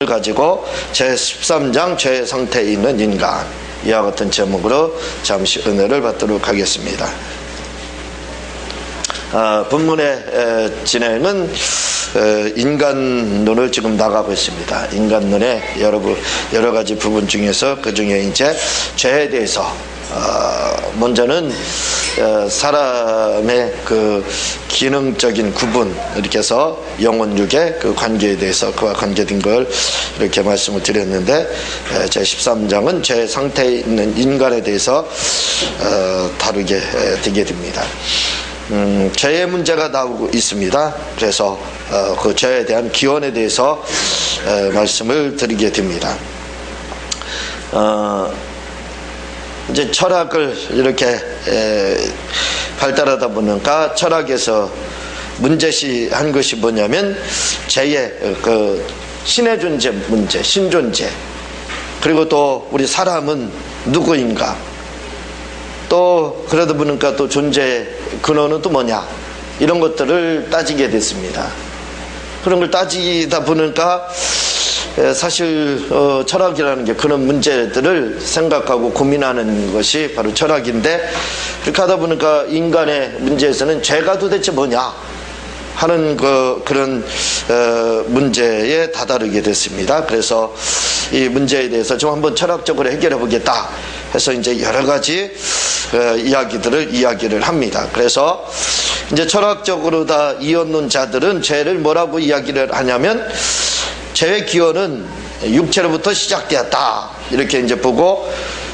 가지고 제13장 죄의 상태에 있는 인간, 이와 같은 제목으로 잠시 은혜를 받도록 하겠습니다. 본문의 진행은 인간론을 지금 나가고 있습니다. 인간론의 여러 가지 부분 중에서 그 중에 이제 죄에 대해서 먼저는 사람의 그 기능적인 구분, 이렇게 해서 영혼육의 그 관계에 대해서 그와 관계된 걸 이렇게 말씀을 드렸는데, 제 13장은 죄 상태에 있는 인간에 대해서 다루게 되게 됩니다. 죄의 문제가 나오고 있습니다. 그래서 그 죄에 대한 기원에 대해서 말씀을 드리게 됩니다. 이제 철학을 이렇게 발달하다 보니까 철학에서 문제시한 것이 뭐냐면 죄의 그 신의 존재 문제, 신존재, 그리고 또 우리 사람은 누구인가, 또 그러다 보니까 또 존재의 근원은 또 뭐냐, 이런 것들을 따지게 됐습니다. 그런 걸 따지다 보니까 사실 철학이라는 게 그런 문제들을 생각하고 고민하는 것이 바로 철학인데, 그렇게 하다 보니까 인간의 문제에서는 죄가 도대체 뭐냐 하는 그런 문제에 다다르게 됐습니다. 그래서 이 문제에 대해서 좀 한번 철학적으로 해결해 보겠다 해서 이제 여러 가지 이야기를 합니다. 그래서 이제 철학적으로 다 이언론자들은 죄를 뭐라고 이야기를 하냐면, 죄의 기원은 육체로부터 시작되었다, 이렇게 이제 보고,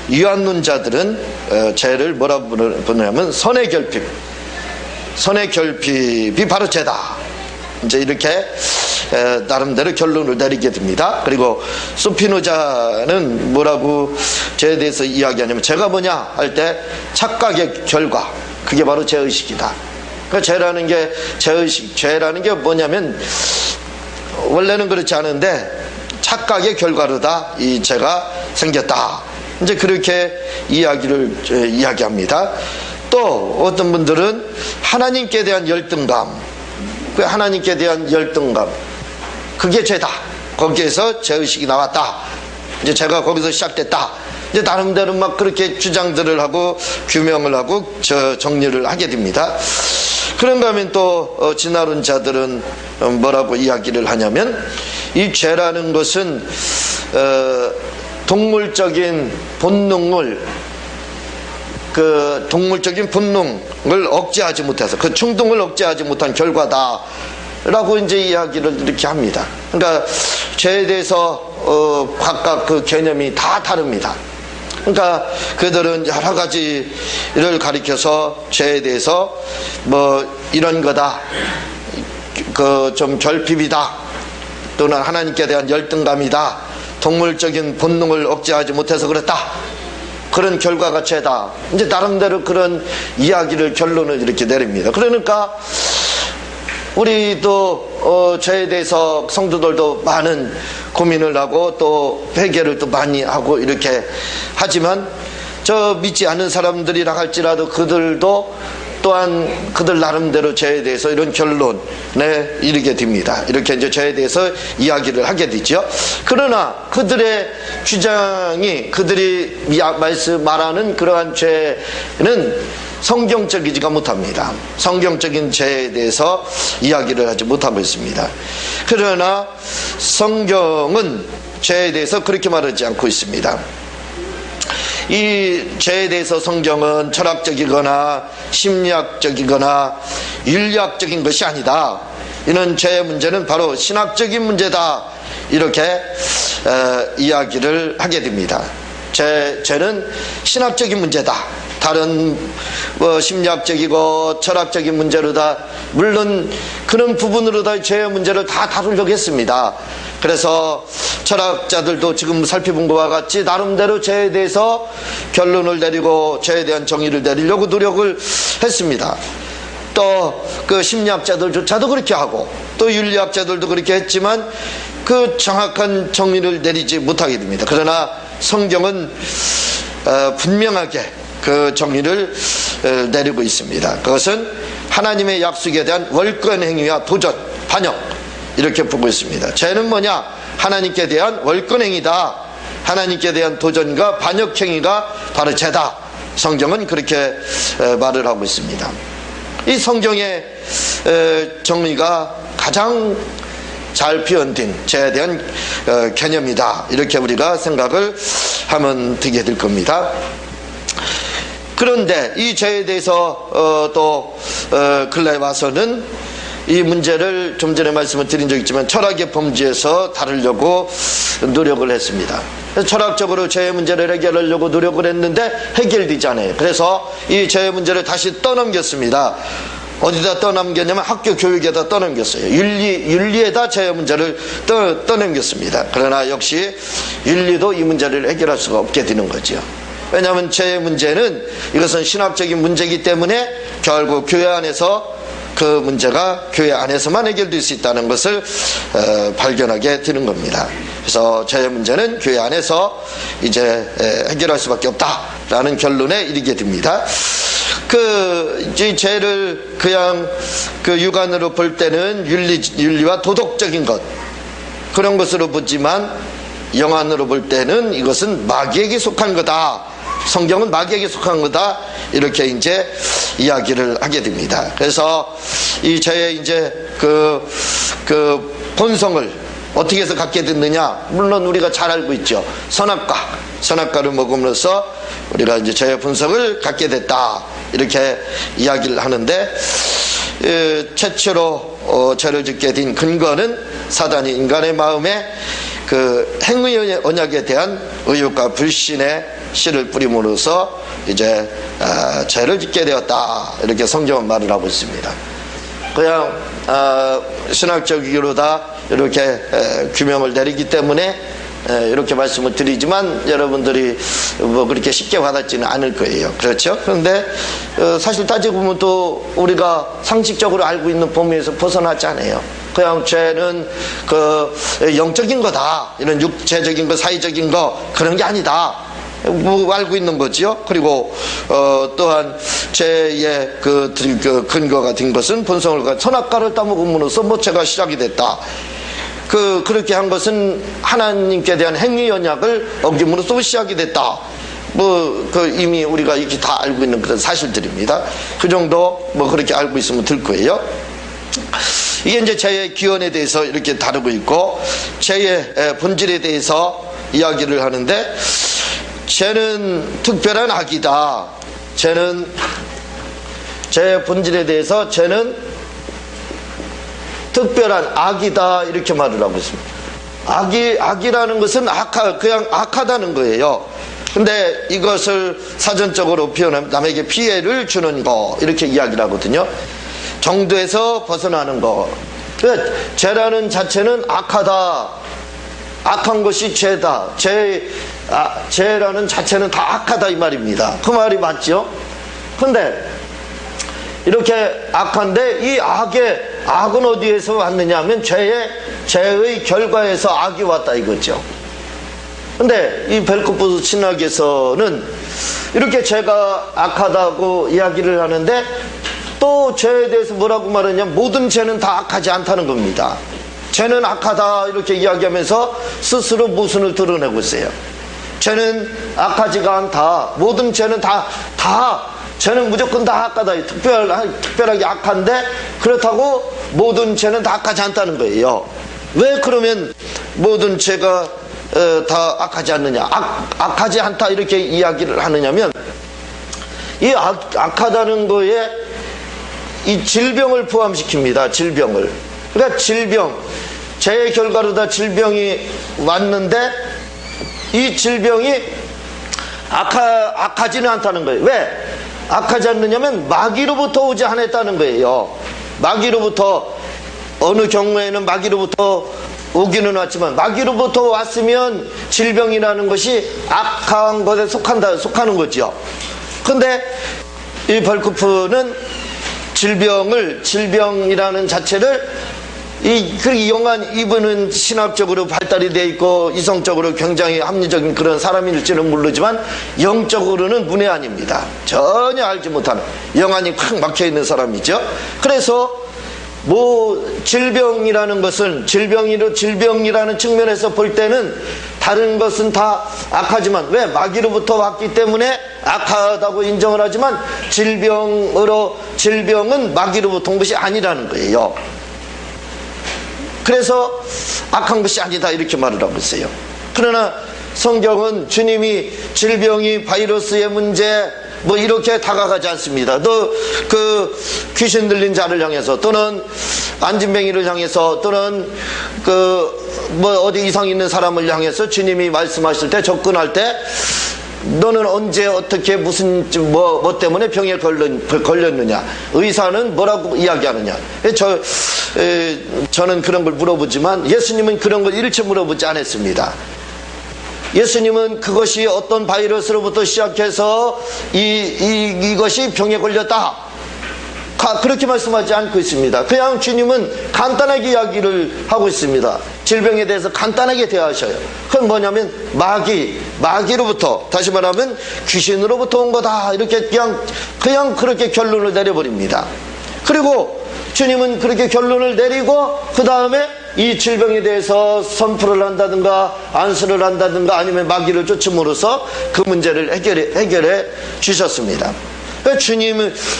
유한론자들은 죄를 뭐라고 부르냐면 선의 결핍이 바로 죄다, 이제 이렇게 나름대로 결론을 내리게 됩니다. 그리고 소피노자는 뭐라고 죄에 대해서 이야기하냐면, 죄가 뭐냐 할 때 착각의 결과, 그게 바로 죄의식이다. 그러니까 죄라는 게 죄의식, 죄라는 게 뭐냐면 원래는 그렇지 않은데 착각의 결과로다 이 죄가 생겼다, 이제 그렇게 이야기합니다. 또 어떤 분들은 하나님께 대한 열등감, 그 하나님께 대한 열등감, 그게 죄다, 거기에서 죄의식이 나왔다, 이제 죄가 거기서 시작됐다, 이제 나름대로 막 그렇게 주장들을 하고 규명을 하고 정리를 하게 됩니다. 그런가 하면 또 진화론자들은 뭐라고 이야기를 하냐면, 이 죄라는 것은 동물적인 본능을 억제하지 못해서, 그 충동을 억제하지 못한 결과다 라고 이제 이야기를 이렇게 합니다. 그러니까 죄에 대해서 각각 그 개념이 다 다릅니다. 그러니까 그들은 여러 가지를 가리켜서 죄에 대해서 뭐 이런 거다, 그 좀 결핍이다, 또는 하나님께 대한 열등감이다, 동물적인 본능을 억제하지 못해서 그렇다, 그런 결과가 죄다, 이제 나름대로 그런 이야기를, 결론을 이렇게 내립니다. 그러니까 우리도 죄에 대해서 성도들도 많은 고민을 하고 또 회개를 또 많이 하고 이렇게 하지만, 저 믿지 않는 사람들이라 할지라도 그들도 또한 그들 나름대로 죄에 대해서 이런 결론에 이르게 됩니다. 이렇게 이제 죄에 대해서 이야기를 하게 되죠. 그러나 그들의 주장이, 그들이 말하는 그러한 죄는 성경적이지가 못합니다. 성경적인 죄에 대해서 이야기를 하지 못하고 있습니다. 그러나 성경은 죄에 대해서 그렇게 말하지 않고 있습니다. 이 죄에 대해서 성경은 철학적이거나 심리학적이거나 윤리학적인 것이 아니다, 이는 죄의 문제는 바로 신학적인 문제다, 이렇게 이야기를 하게 됩니다. 죄는 신학적인 문제다, 다른 심리학적이고 철학적인 문제로 다, 물론 그런 부분으로 다 죄의 문제를 다 다루려고 했습니다. 그래서 철학자들도 지금 살펴본 것과 같이 나름대로 죄에 대해서 결론을 내리고 죄에 대한 정의를 내리려고 노력을 했습니다. 또 그 심리학자들조차도 그렇게 하고, 또 윤리학자들도 그렇게 했지만 그 정확한 정의를 내리지 못하게 됩니다. 그러나 성경은 분명하게 그 정의를 내리고 있습니다. 그것은 하나님의 약속에 대한 월권 행위와 도전, 반역, 이렇게 보고 있습니다. 죄는 뭐냐? 하나님께 대한 월권행위다. 하나님께 대한 도전과 반역행위가 바로 죄다. 성경은 그렇게 말을 하고 있습니다. 이 성경의 정리가 가장 잘 표현된 죄에 대한 개념이다. 이렇게 우리가 생각을 하면 되게 될 겁니다. 그런데 이 죄에 대해서 또 근래에 와서는 이 문제를 좀 전에 말씀을 드린 적이 있지만 철학의 범주에서 다루려고 노력을 했습니다. 철학적으로 죄의 문제를 해결하려고 노력을 했는데 해결되지 않아요. 그래서 이 죄의 문제를 다시 떠넘겼습니다. 어디다 떠넘겼냐면 학교 교육에다 떠넘겼어요. 윤리에다 죄의 문제를 떠넘겼습니다. 그러나 역시 윤리도 이 문제를 해결할 수가 없게 되는 거죠. 왜냐하면 죄의 문제는 이것은 신학적인 문제이기 때문에 결국 교회 안에서 그 문제가 교회 안에서만 해결될 수 있다는 것을 발견하게 되는 겁니다. 그래서 죄의 문제는 교회 안에서 이제 해결할 수밖에 없다라는 결론에 이르게 됩니다. 이 죄를 그냥 그 육안으로 볼 때는 윤리와 도덕적인 것 그런 것으로 보지만 영안으로 볼 때는 이것은 마귀에게 속한 거다. 성경은 마귀에게 속한 거다. 이렇게 이제 이야기를 하게 됩니다. 그래서 이 죄의 이제 그 본성을 어떻게 해서 갖게 됐느냐? 물론 우리가 잘 알고 있죠. 선악과를 먹음으로써 우리가 이제 죄의 본성을 갖게 됐다. 이렇게 이야기를 하는데 최초로 죄를 짓게 된 근거는 사단이 인간의 마음에 그 행위 언약에 대한 의욕과 불신의 씨를 뿌림으로써 이제 죄를 짓게 되었다. 이렇게 성경은 말을 하고 있습니다. 그냥 신학적으로 다 이렇게 규명을 내리기 때문에 이렇게 말씀을 드리지만 여러분들이 뭐 그렇게 쉽게 와닿지는 않을 거예요. 그렇죠? 그런데 사실 따지고 보면 또 우리가 상식적으로 알고 있는 범위에서 벗어나지 않아요. 그냥 죄는 그 영적인 거다. 이런 육체적인 거, 사회적인 거 그런 게 아니다. 뭐 알고 있는 거지요. 그리고 또한 죄의 그 근거가 된 것은 본성을 선악과를 따먹음으로써 뭐 죄가 시작이 됐다. 그렇게 한 것은 하나님께 대한 행위 언약을 어김으로써 시작이 됐다. 이미 우리가 이렇게 다 알고 있는 그런 사실들입니다. 그 정도 그렇게 알고 있으면 될 거예요. 이게 이제 죄의 기원에 대해서 이렇게 다루고 있고, 죄의 본질에 대해서 이야기를 하는데, 죄는 특별한 악이다. 죄의 본질에 대해서 죄는 특별한 악이다. 이렇게 말을 하고 있습니다. 악이라는 것은 그냥 악하다는 거예요. 근데 이것을 사전적으로 표현하면 남에게 피해를 주는 거, 이렇게 이야기를 하거든요. 정도에서 벗어나는 거. 그러니까 죄라는 자체는 악하다. 악한 것이 죄다. 죄라는 자체는 다 악하다 이 말입니다. 그 말이 맞죠? 근데 이렇게 악한데 이 악은 어디에서 왔느냐 하면 죄의 결과에서 악이 왔다 이거죠. 근데 이 벨코프 신학에서는 이렇게 죄가 악하다고 이야기를 하는데 또 죄에 대해서 뭐라고 말하냐면 모든 죄는 다 악하지 않다는 겁니다. 죄는 악하다 이렇게 이야기하면서 스스로 모순을 드러내고 있어요. 죄는 악하지가 않다. 모든 죄는 죄는 무조건 다 악하다. 특별하게 악한데 그렇다고 모든 죄는 다 악하지 않다는 거예요. 왜 그러면 모든 죄가 다 악하지 않느냐, 악하지 않다 이렇게 이야기를 하느냐면 이 악하다는 거에 이 질병을 포함시킵니다. 질병을. 그러니까 죄의 결과로 다 질병이 왔는데 이 질병이 악하지는 않다는 거예요. 왜? 악하지 않느냐면 마귀로부터 오지 않았다는 거예요. 마귀로부터, 어느 경우에는 마귀로부터 오기는 왔지만 마귀로부터 왔으면 질병이라는 것이 악한 것에 속하는 거죠. 근데 이 벌크프는 질병이라는 자체를 이분은 신학적으로 발달이 되어 있고 이성적으로 굉장히 합리적인 그런 사람일지는 모르지만 영적으로는 문외한입니다. 전혀 알지 못하는 영안이 콱 막혀있는 사람이죠. 그래서 뭐 질병이라는 것은 질병이라는 측면에서 볼 때는 다른 것은 다 악하지만 왜 마귀로부터 왔기 때문에 악하다고 인정을 하지만 질병은 마귀로부터 온 것이 아니라는 거예요. 그래서 악한 것이 아니다 이렇게 말을 하고 있어요. 그러나 성경은 주님이 질병이 바이러스의 문제 뭐 이렇게 다가가지 않습니다. 또 그 귀신 들린 자를 향해서 또는 안진뱅이를 향해서 또는 그 뭐 어디 이상 있는 사람을 향해서 주님이 말씀하실 때 접근할 때 너는 언제 어떻게 무슨 뭐 때문에 병에 걸렸느냐, 의사는 뭐라고 이야기하느냐. 저는 그런 걸 물어보지만 예수님은 그런 걸 일체 물어보지 않았습니다. 예수님은 그것이 어떤 바이러스로부터 시작해서 이것이 병에 걸렸다 그렇게 말씀하지 않고 있습니다. 그냥 주님은 간단하게 이야기를 하고 있습니다. 질병에 대해서 간단하게 대하셔요. 그건 뭐냐면 마귀로부터, 다시 말하면 귀신으로부터 온 거다 이렇게 그냥 그렇게 결론을 내려버립니다. 그리고 주님은 그렇게 결론을 내리고 그 다음에 이 질병에 대해서 선포를 한다든가 안수를 한다든가 아니면 마귀를 쫓음으로써 그 문제를 해결해 주셨습니다. 그러니까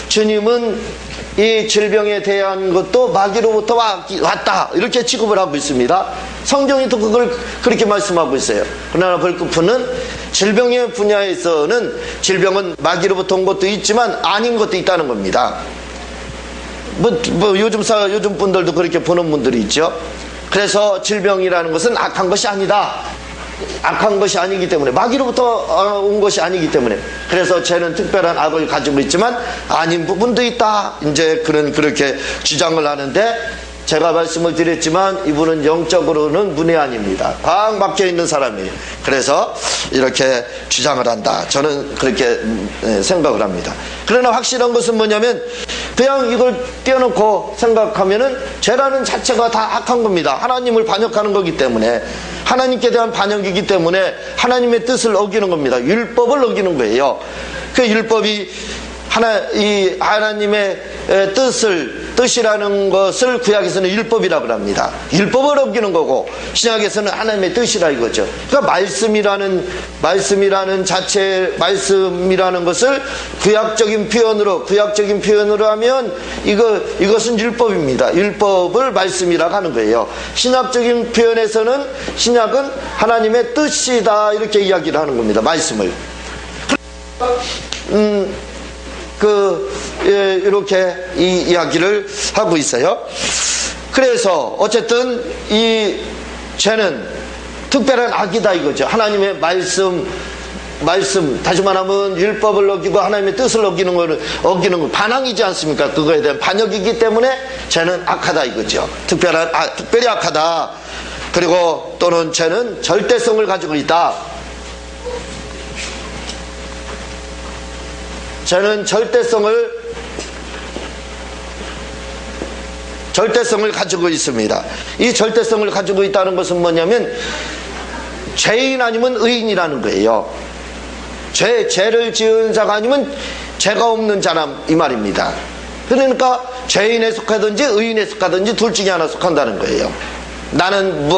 주님은 이 질병에 대한 것도 마귀로부터 왔다 이렇게 취급을 하고 있습니다. 성경이 또 그걸 그렇게 말씀하고 있어요. 그러나 벌크프는 질병의 분야에서는 질병은 마귀로부터 온 것도 있지만 아닌 것도 있다는 겁니다. 요즘 분들도 그렇게 보는 분들이 있죠. 그래서 질병이라는 것은 악한 것이 아니다. 악한 것이 아니기 때문에, 마귀로부터 온 것이 아니기 때문에, 그래서 쟤는 특별한 악을 가지고 있지만 아닌 부분도 있다. 이제 그렇게 주장을 하는데, 제가 말씀을 드렸지만 이분은 영적으로는 문외한입니다. 꽉 막혀 있는 사람이에요. 그래서 이렇게 주장을 한다. 저는 그렇게 생각을 합니다. 그러나 확실한 것은 뭐냐면 그냥 이걸 떼어놓고 생각하면은 죄라는 자체가 다 악한 겁니다. 하나님을 반역하는 거기 때문에, 하나님께 대한 반역이기 때문에 하나님의 뜻을 어기는 겁니다. 율법을 어기는 거예요. 그 율법이 하나님의 뜻이라는 것을 구약에서는 율법이라고 합니다. 율법을 어기는 거고 신약에서는 하나님의 뜻이라 이거죠. 그러니까 말씀이라는 것을 구약적인 표현으로 하면 이것은 율법입니다. 율법을 말씀이라고 하는 거예요. 신약적인 표현에서는 신약은 하나님의 뜻이다 이렇게 이야기를 하는 겁니다. 말씀을. 이렇게 이 이야기를 하고 있어요. 그래서 어쨌든 이 죄는 특별한 악이다 이거죠. 하나님의 말씀 다시 말하면 율법을 어기고 하나님의 뜻을 어기는 건 반항이지 않습니까? 그거에 대한 반역이기 때문에 죄는 악하다 이거죠. 특별히 악하다. 그리고 또는 죄는 절대성을 가지고 있다. 죄는 절대성을 가지고 있습니다. 이 절대성을 가지고 있다는 것은 뭐냐면 죄인 아니면 의인이라는 거예요. 죄를 지은 자가 아니면 죄가 없는 자람 이 말입니다. 그러니까 죄인에 속하든지 의인에 속하든지 둘 중에 하나 속한다는 거예요. 나는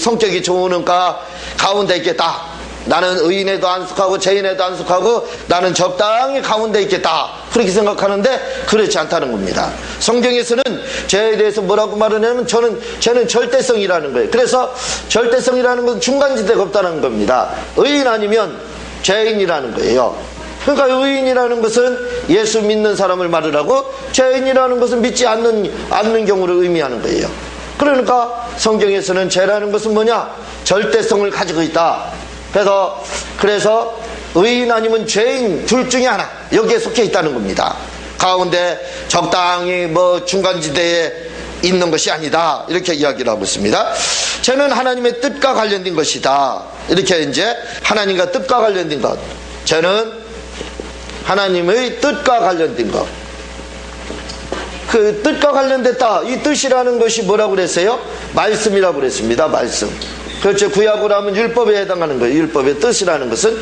성격이 좋으니까 가운데 있겠다. 나는 의인에도 안 속하고 죄인에도 안 속하고 나는 적당히 가운데 있겠다 그렇게 생각하는데 그렇지 않다는 겁니다. 성경에서는 죄에 대해서 뭐라고 말하냐면 죄는 절대성이라는 거예요. 그래서 절대성이라는 것은 중간지대가 없다는 겁니다. 의인 아니면 죄인이라는 거예요. 그러니까 의인이라는 것은 예수 믿는 사람을 말을 하고 죄인이라는 것은 믿지 않는 경우를 의미하는 거예요. 그러니까 성경에서는 죄라는 것은 뭐냐? 절대성을 가지고 있다. 그래서 의인 아니면 죄인 둘 중에 하나 여기에 속해 있다는 겁니다. 가운데 적당히 중간지대에 있는 것이 아니다 이렇게 이야기를 하고 있습니다. 죄는 하나님의 뜻과 관련된 것이다. 이렇게 이제 하나님과 뜻과 관련된 것, 죄는 하나님의 뜻과 관련된 것, 그 뜻과 관련됐다. 이 뜻이라는 것이 뭐라고 그랬어요? 말씀이라고 그랬습니다. 말씀. 그렇죠. 구약으로 하면 율법에 해당하는 거예요. 율법의 뜻이라는 것은.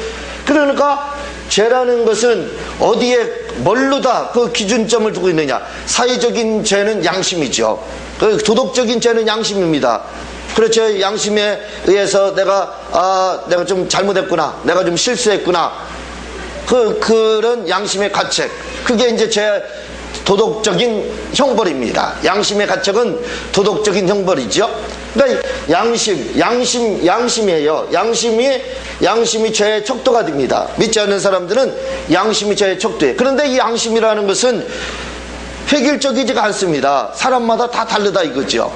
그러니까 죄라는 것은 어디에 뭘로 다 그 기준점을 두고 있느냐? 사회적인 죄는 양심이죠. 그 도덕적인 죄는 양심입니다. 그렇죠. 양심에 의해서 내가 좀 잘못했구나, 내가 좀 실수했구나, 그런 양심의 가책, 그게 이제 제 도덕적인 형벌입니다. 양심의 가책은 도덕적인 형벌이죠. 그러니까 양심이에요. 양심이 죄의 척도가 됩니다. 믿지 않는 사람들은 양심이 죄의 척도예요. 그런데 이 양심이라는 것은 획일적이지가 않습니다. 사람마다 다 다르다 이거죠.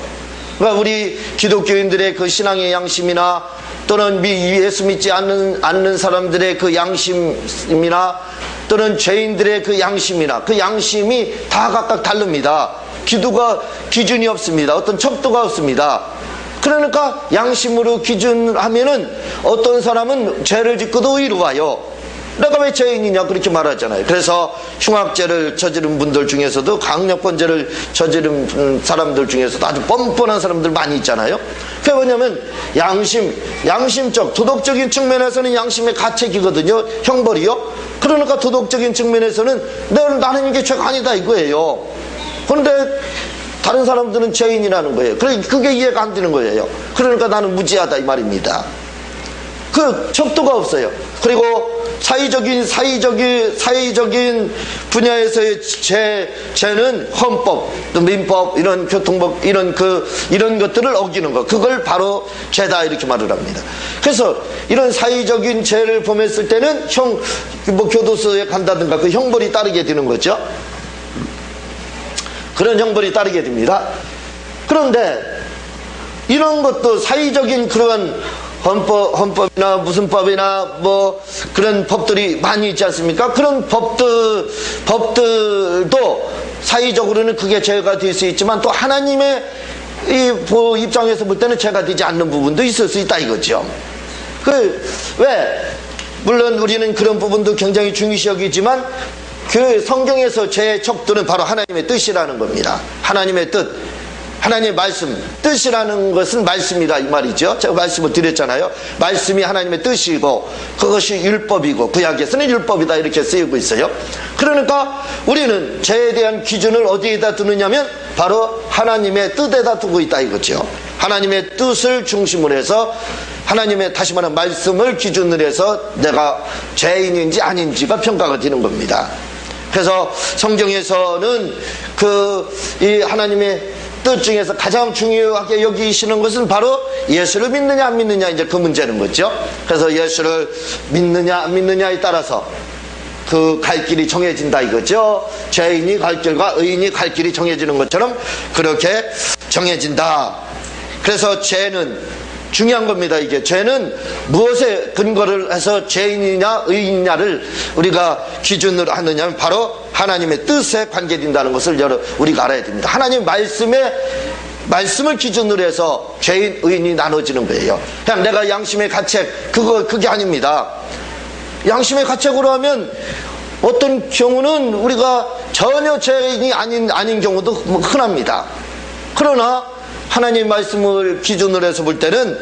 그러니까 우리 기독교인들의 그 신앙의 양심이나 또는 예수 믿지 않는 사람들의 그 양심이나 또는 죄인들의 그 양심이나 그 양심이 다 각각 다릅니다. 기준이 없습니다. 어떤 척도가 없습니다. 그러니까 양심으로 기준하면은 어떤 사람은 죄를 짓고도 의로워요. 내가 왜 죄인이냐 그렇게 말하잖아요. 그래서 흉악죄를 저지른 분들 중에서도, 강력범죄를 저지른 사람들 중에서도 아주 뻔뻔한 사람들 많이 있잖아요. 그게 뭐냐면 양심적 도덕적인 측면에서는 양심의 가책이거든요. 형벌이요. 그러니까 도덕적인 측면에서는 나는 이게 죄가 아니다 이거예요. 그런데 다른 사람들은 죄인이라는 거예요. 그게 이해가 안 되는 거예요. 그러니까 나는 무지하다 이 말입니다. 그 척도가 없어요. 그리고 사회적인 분야에서의 죄는 헌법, 또 민법, 이런 교통법, 이런 것들을 어기는 것, 그걸 바로 죄다 이렇게 말을 합니다. 그래서 이런 사회적인 죄를 범했을 때는 교도소에 간다든가 그 형벌이 따르게 되는 거죠. 그런 형벌이 따르게 됩니다. 그런데 이런 것도 사회적인 그런 헌법이나 무슨 법이나 뭐 그런 법들이 많이 있지 않습니까? 그런 법들도 사회적으로는 그게 죄가 될 수 있지만 또 하나님의 입장에서 볼 때는 죄가 되지 않는 부분도 있을 수 있다 이거죠. 물론 우리는 그런 부분도 굉장히 중요시 여기지만 그 성경에서 죄의 척도는 바로 하나님의 뜻이라는 겁니다. 하나님의 뜻, 하나님의 말씀, 뜻이라는 것은 말씀이다 이 말이죠. 제가 말씀을 드렸잖아요. 말씀이 하나님의 뜻이고 그것이 율법이고 구약에서는 율법이다 이렇게 쓰이고 있어요. 그러니까 우리는 죄에 대한 기준을 어디에다 두느냐면 바로 하나님의 뜻에다 두고 있다 이거죠. 하나님의 뜻을 중심으로 해서 하나님의 다시 말하면 말씀을 기준으로 해서 내가 죄인인지 아닌지가 평가가 되는 겁니다. 그래서 성경에서는 이 하나님의 뜻 중에서 가장 중요하게 여기시는 것은 바로 예수를 믿느냐 안 믿느냐 이제 그 문제는 거죠. 그래서 예수를 믿느냐 안 믿느냐에 따라서 그 갈 길이 정해진다 이거죠. 죄인이 갈 길과 의인이 갈 길이 정해지는 것처럼 그렇게 정해진다. 그래서 죄는 중요한 겁니다. 이게 죄는 무엇에 근거를 해서 죄인이냐 의인이냐를 우리가 기준으로 하느냐면 바로 하나님의 뜻에 관계된다는 것을 우리가 알아야 됩니다. 하나님 말씀을 기준으로 해서 죄인 의인이 나눠지는 거예요. 그냥 내가 양심의 가책 그게 아닙니다. 양심의 가책으로 하면 어떤 경우는 우리가 전혀 죄인이 아닌 경우도 흔합니다. 그러나 하나님 말씀을 기준으로 해서 볼 때는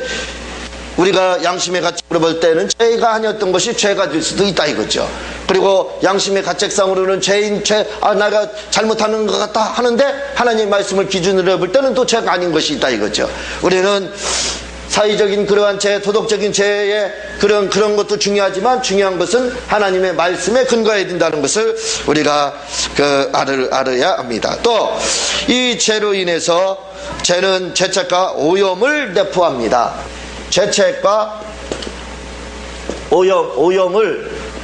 우리가 양심의 가책으로 볼 때는 죄가 아니었던 것이 죄가 될 수도 있다 이거죠. 그리고 양심의 가책상으로는 내가 잘못하는 것 같다 하는데 하나님 말씀을 기준으로 볼 때는 또 죄가 아닌 것이 있다 이거죠. 우리는 사회적인 그러한 죄, 도덕적인 죄의 그런 것도 중요하지만 중요한 것은 하나님의 말씀에 근거해야 된다는 것을 우리가 알아야 합니다. 또 이 죄로 인해서 죄는 죄책과 오염을 내포합니다. 죄책과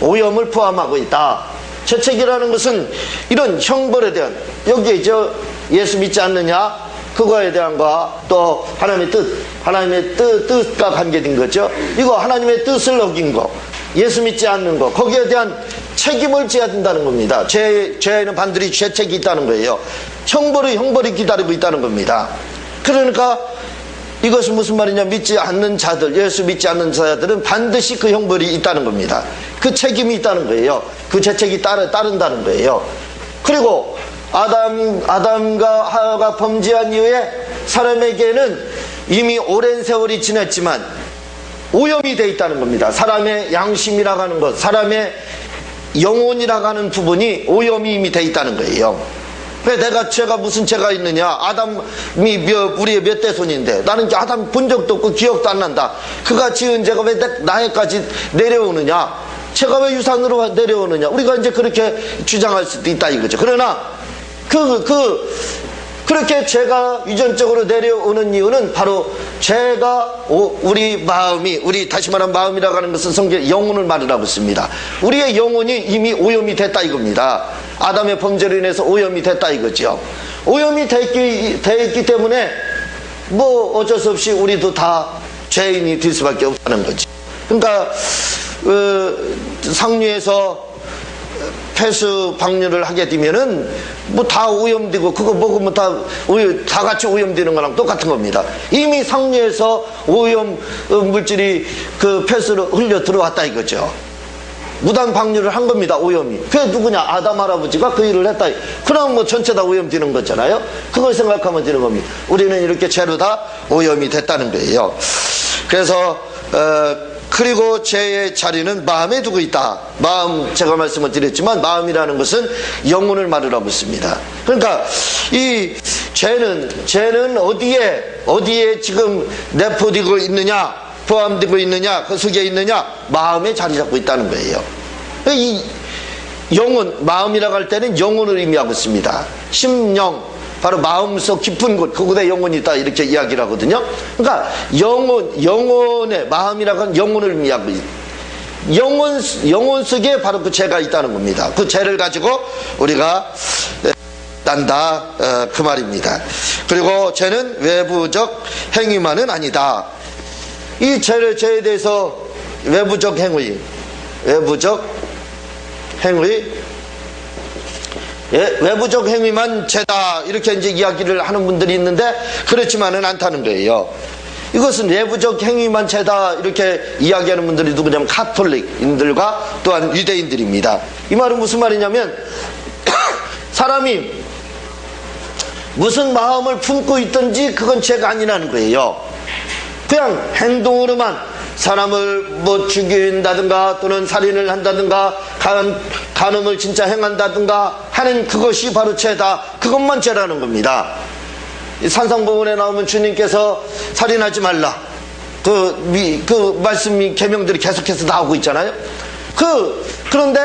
오염을 포함하고 있다. 죄책이라는 것은 이런 형벌에 대한, 여기에 예수 믿지 않느냐 그거에 대한 거, 또 하나님의 뜻과 관계된 거죠. 이거 하나님의 뜻을 어긴 거, 예수 믿지 않는 거, 거기에 대한 책임을 져야 된다는 겁니다. 죄에는 반드시 죄책이 있다는 거예요. 형벌이 기다리고 있다는 겁니다. 그러니까 이것은 무슨 말이냐, 믿지 않는 자들, 예수 믿지 않는 자들은 반드시 그 형벌이 있다는 겁니다. 그 책임이 있다는 거예요. 그 죄책이 따른다는 거예요. 그리고 아담과 하와가 범죄한 이후에 사람에게는 이미 오랜 세월이 지났지만 오염이 되어 있다는 겁니다. 사람의 양심이라고 하는 것, 사람의 영혼이라고 하는 부분이 오염이 이미 돼 있다는 거예요. 왜 제가 무슨 죄가 있느냐? 아담이 우리의 몇 대손인데 나는 아담 본 적도 없고 기억도 안 난다. 그가 지은 죄가 왜 나에까지 내려오느냐? 죄가 왜 유산으로 내려오느냐? 우리가 이제 그렇게 주장할 수도 있다 이거죠. 그러나 그렇게 죄가 유전적으로 내려오는 이유는 바로 죄가 우리 다시 말하면 마음이라고 하는 것은 성경에 영혼을 말하고 있습니다. 우리의 영혼이 이미 오염이 됐다 이겁니다. 아담의 범죄로 인해서 오염이 됐다 이거죠. 오염이 돼 있기 때문에 뭐 어쩔 수 없이 우리도 다 죄인이 될 수밖에 없다는 거지. 그러니까 상류에서 폐수 방류를 하게 되면은 뭐 다 오염되고 그거 먹으면 다 같이 오염되는 거랑 똑같은 겁니다. 이미 상류에서 오염 물질이 그 폐수로 흘려 들어왔다 이거죠. 무단 방류를 한 겁니다. 오염이. 그게 누구냐? 아담 할아버지가 그 일을 했다. 그럼 뭐 전체 다 오염되는 거잖아요. 그걸 생각하면 되는 겁니다. 우리는 이렇게 죄로 다 오염이 됐다는 거예요. 그래서 그리고 죄의 자리는 마음에 두고 있다. 마음, 제가 말씀을 드렸지만 마음이라는 것은 영혼을 말하고 있습니다. 그러니까 이 죄는 어디에 지금 내포되고 있느냐, 포함되고 있느냐, 그 속에 있느냐, 마음에 자리 잡고 있다는 거예요. 이 영혼, 마음이라고 할 때는 영혼을 의미하고 있습니다. 심령, 바로 마음속 깊은 곳, 그곳에 영혼이 있다 이렇게 이야기를 하거든요. 그러니까 영혼의 마음이라고 하는 영혼을 의미하고 영혼 속에 바로 그 죄가 있다는 겁니다. 그 죄를 가지고 우리가 난다 그 말입니다. 그리고 죄는 외부적 행위만은 아니다. 이 죄에 대해서 외부적 행위 외부적 행위만 죄다 이렇게 이제 이야기를 하는 분들이 있는데 그렇지만은 않다는 거예요. 이것은 외부적 행위만 죄다 이렇게 이야기하는 분들이 누구냐면 가톨릭인들과 또한 유대인들입니다. 이 말은 무슨 말이냐면 사람이 무슨 마음을 품고 있든지 그건 죄가 아니라는 거예요. 그냥 행동으로만 사람을 뭐 죽인다든가 또는 살인을 한다든가 간음을 진짜 행한다든가 하는 그것이 바로 죄다. 그것만 죄라는 겁니다. 산상보훈에 나오면 주님께서 살인하지 말라 그 말씀이 계명들이 계속해서 나오고 있잖아요. 그런데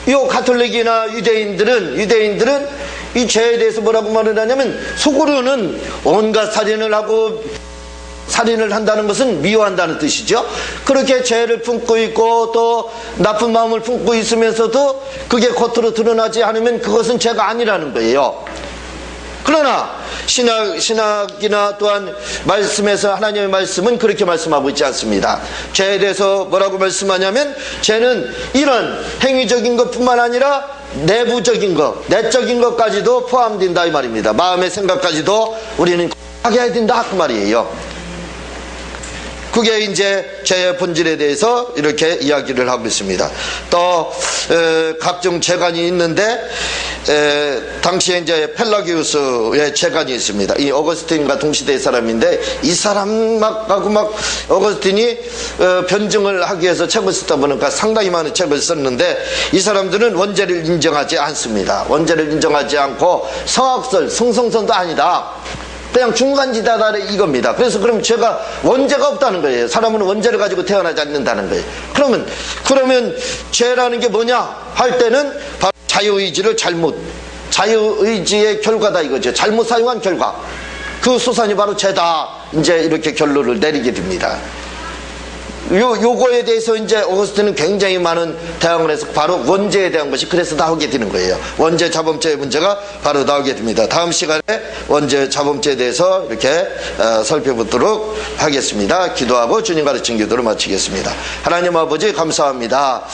요 가톨릭이나 유대인들은 이 죄에 대해서 뭐라고 말을 하냐면 속으로는 온갖 살인을 하고 살인을 한다는 것은 미워한다는 뜻이죠. 그렇게 죄를 품고 있고 또 나쁜 마음을 품고 있으면서도 그게 겉으로 드러나지 않으면 그것은 죄가 아니라는 거예요. 그러나 신학이나 또한 말씀에서 하나님의 말씀은 그렇게 말씀하고 있지 않습니다. 죄에 대해서 뭐라고 말씀하냐면 죄는 이런 행위적인 것뿐만 아니라 내부적인 것, 내적인 것까지도 포함된다 이 말입니다. 마음의 생각까지도 우리는 하게 해야 된다 그 말이에요. 그게 이제 죄의 본질에 대해서 이렇게 이야기를 하고 있습니다. 또 각종 재간이 있는데 당시에 이제 펠라기우스의 재간이 있습니다. 이 어거스틴과 동시대의 사람인데 이 사람하고 막 어거스틴이 변증을 하기 위해서 책을 쓰다 보니까 상당히 많은 책을 썼는데 이 사람들은 원죄를 인정하지 않습니다. 원죄를 인정하지 않고 성악설, 성성선도 아니다. 그냥 중간지대다 이겁니다. 그래서 그럼 죄가 원죄가 없다는 거예요. 사람은 원죄를 가지고 태어나지 않는다는 거예요. 그러면 죄라는 게 뭐냐 할 때는 바로 자유의지의 결과다 이거죠. 잘못 사용한 결과. 그 소산이 바로 죄다. 이제 이렇게 결론을 내리게 됩니다. 요거에 대해서 이제 어거스틴은 굉장히 많은 대항을 해서 바로 원죄에 대한 것이 그래서 나오게 되는 거예요. 원죄 자범죄의 문제가 바로 나오게 됩니다. 다음 시간에 원죄 자범죄에 대해서 이렇게 살펴보도록 하겠습니다. 기도하고 주님 가르친 기도를 마치겠습니다. 하나님 아버지 감사합니다.